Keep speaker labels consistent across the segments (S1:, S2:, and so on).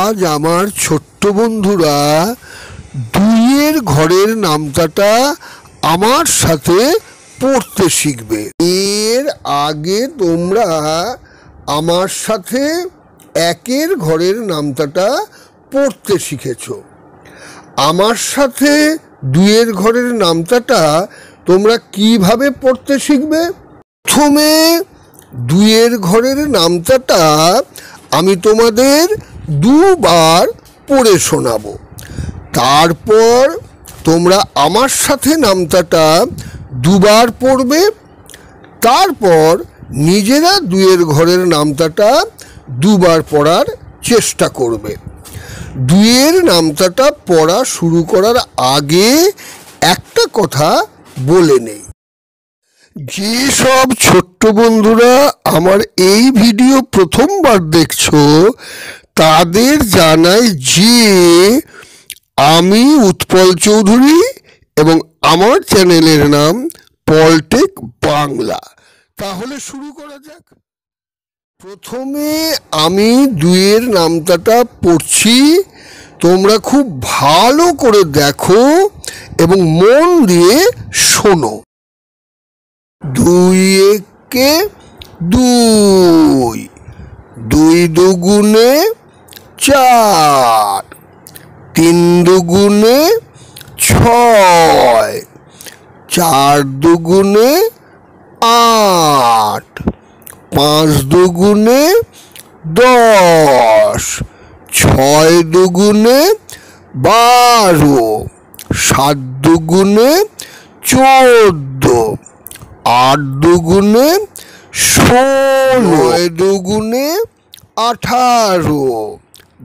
S1: আজ আমার ছোট্ট বন্ধুরা দুইয়ের ঘরের নামতাটা আমার সাথে পড়তে শিখবে। এর আগে তোমরা আমার সাথে একের ঘরের নামতাটা পড়তে শিখেছো। আমার সাথে দুইয়ের ঘরের নামতাটা তোমরা কিভাবে পড়তে শিখবে? প্রথমে দুইয়ের ঘরের নামতাটা আমি তোমাদের দুবার পড়ে শোনাবো। তারপর তোমরা আমার সাথে নামতাটা দুবার পড়বে। তারপর নিজেরা দুইয়ের ঘরের নামতাটা দুবার পড়ার চেষ্টা করবে। দুইয়ের নামতাটা পড়া শুরু করার আগে একটা কথা বলে নেই। যেসব ছোট্ট বন্ধুরা আমার এই ভিডিও প্রথমবার দেখছো তাদের জানাই যে আমি উৎপল চৌধুরী এবং আমার চ্যানেলের নাম পলটেক বাংলা। তাহলে শুরু করা যাক। প্রথমে আমি দুইয়ের নামতাটা পড়ছি, তোমরা খুব ভালো করে দেখো এবং মন দিয়ে শোনো। দুই একে দুই, দুই দুগুণে চার, তিন দুগুণে ছয়, চার দুগুণে আট, পাঁচ দুগুণে দশ, ছয় দুগুণে 12, সাত দুগুণে 14, আট দুগুণে 16, নয় দুগুণে 18,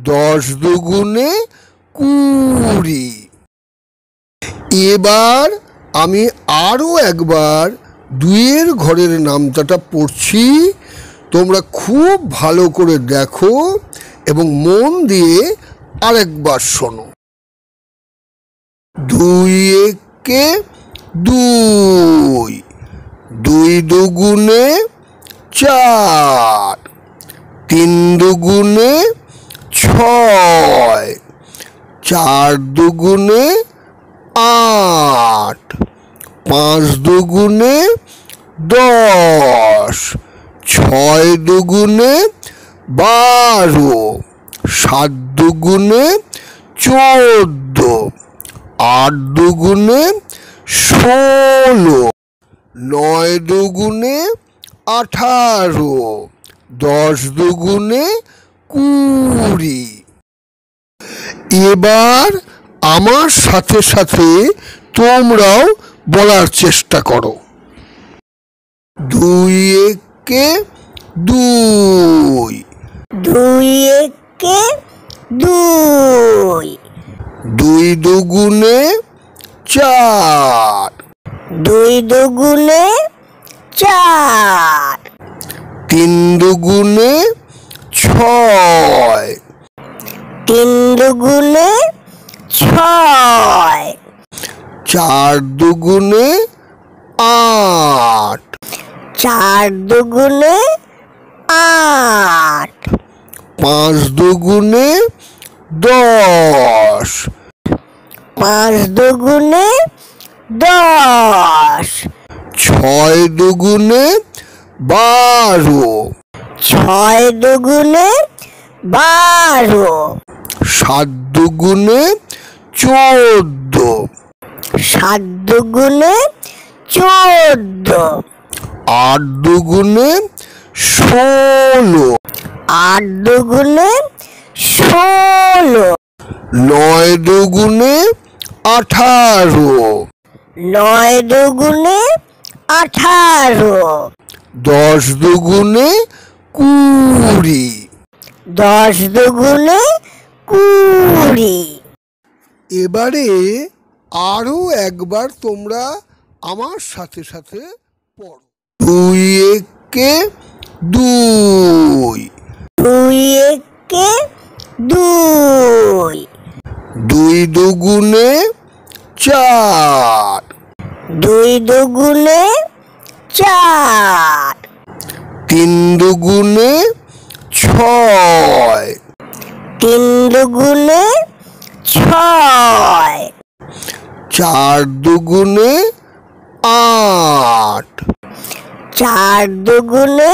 S1: 10 দুগুণে 20। এবার আমি আরও একবার দুইয়ের ঘরের নামতাটা পড়ছি, তোমরা খুব ভালো করে দেখো এবং মন দিয়ে আরেকবার শোনো। দুই একে দুই, দুই দুগুণে চার, তিন দুগুণে ছয়, চার দুগুণে আট, পাঁচ দুগুণে 10, ছয় দুগুণে 12, সাত দুগুণে 14, আট দুগুণে 16, নয় দুগুণে 18, 10 দুগুণে 20। এবার আমার সাথে সাথে তোমরাও বলার চেষ্টা করো। দুই একে দুই,
S2: দুই একে দুই,
S1: দুই দুগুণে চার,
S2: দুই দুগুণে চার,
S1: তিন দুগুণে ছয়,
S2: তিন দুগুণে ছয়,
S1: চার দুগুণে আট,
S2: চার দুগুণে আট,
S1: পাঁচ দুগুণে 10,
S2: পাঁচ দুগুণে 10,
S1: ছয় দুগুণে 12,
S2: ছয় দুগুণে 12,
S1: সাত দুগুণে 14,
S2: সাত দুগুণে 14,
S1: আট দুগুণে 16,
S2: আট দুগুণে 16,
S1: নয় দুগুণে 18,
S2: নয় দুগুণে 18,
S1: 10 দুগুণে 20।
S2: 10 দুগুণে 20।
S1: এবারে আরও একবার তোমরা আমার সাথে সাথে পড়ো। দুই একে দুই,
S2: দুই একে দুই,
S1: দুই দুগুণে চার,
S2: দুই দুগুণে চার,
S1: তিন দুগুণে ছয়,
S2: তিন দুগুণে ছয়,
S1: চার দুগুণে আট,
S2: চার দুগুণে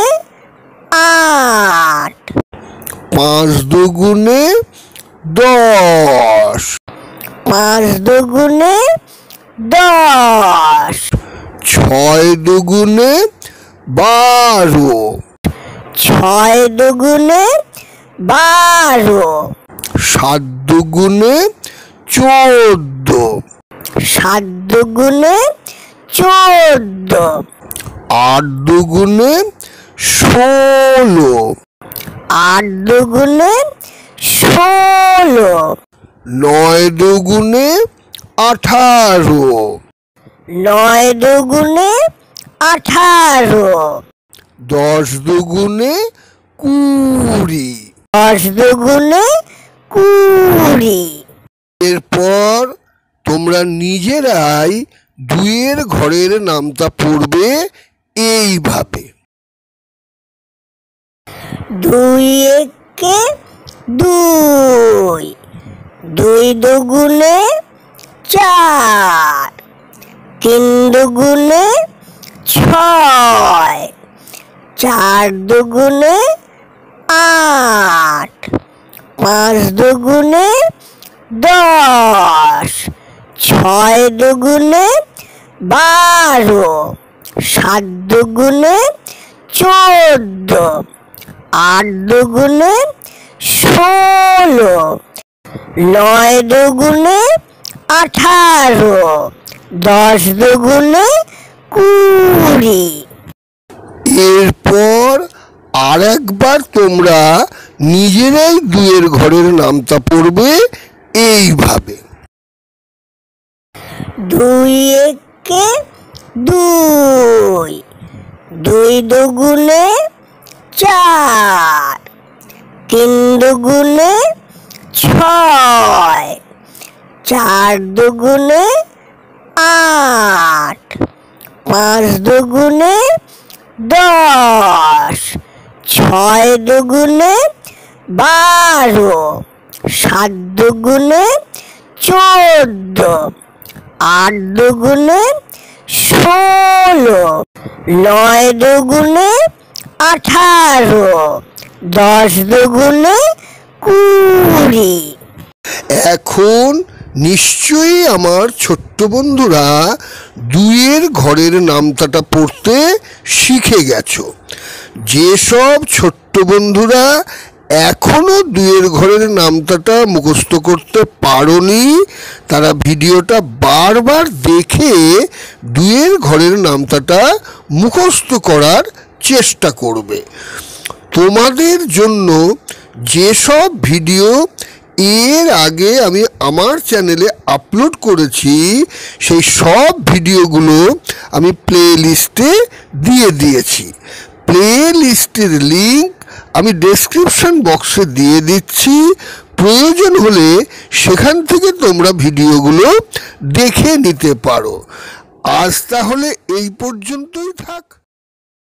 S2: আট,
S1: পাঁচ দুগুণে 10,
S2: পাঁচ দুগুণে 10,
S1: ছয় দুগুণে 12,
S2: ছয় দুগুণে 12,
S1: সাত দুগুণে 14,
S2: সাত দুগুণে 14,
S1: আট দুগুণে 16,
S2: আট দুগুণে 16,
S1: নয় দুগুণে 18,
S2: নয় দুগুণে 18,
S1: 10 দুগুণে 20।
S2: 10 দুগুণে 20।
S1: এরপর তোমরা নিজেরাই দুইয়ের ঘরের নামটা পড়বে এইভাবে।
S2: দুই একে দুই, দুই দুগুণে চার, তিন দুগুণে ছয়, চার দুগুণে আট, পাঁচ দুগুণে 10, ছয় দুগুণে 12, সাত দুগুণে 14, আট দুগুণে 16, নয় দুগুণে 18, 10 দুগুণে 20।
S1: এরপর আর একবার তোমরা নিজেরাই দুইয়ের ঘরের নামটা পড়বে এইভাবে।
S2: দুই একে দুই, দুই দুগুণে চার, তিন দুগুণে ছয়, চার দুগুণে আট, পাঁচ দুগুণে 10, ছয় দুগুণে 12, সাত দুগুণে 14, আট দুগুণে 16, নয় দুগুণে 18, 10 দুগুণে 20।
S1: এখন নিশ্চয়ই আমার ছোট্ট বন্ধুরা দুইয়ের ঘরের নামতাটা পড়তে শিখে গেছো। যেসব ছোট্ট বন্ধুরা এখনো দুইয়ের ঘরের নামতাটা মুখস্থ করতে পারোনি তারা ভিডিওটা বারবার দেখে দুইয়ের ঘরের নামতাটা মুখস্থ করার চেষ্টা করবে। তোমাদের জন্য যেসব ভিডিও এর আগে আমি আমার চ্যানেলে আপলোড করেছি সেই সব ভিডিওগুলো আমি প্লে লিস্টে দিয়ে দিয়েছি। প্লে লিস্টের লিঙ্ক আমি ডেসক্রিপশন বক্সে দিয়ে দিচ্ছি, প্রয়োজন হলে সেখান থেকে তোমরা ভিডিওগুলো দেখে নিতে পারো। আজ তাহলে এই পর্যন্তই থাক।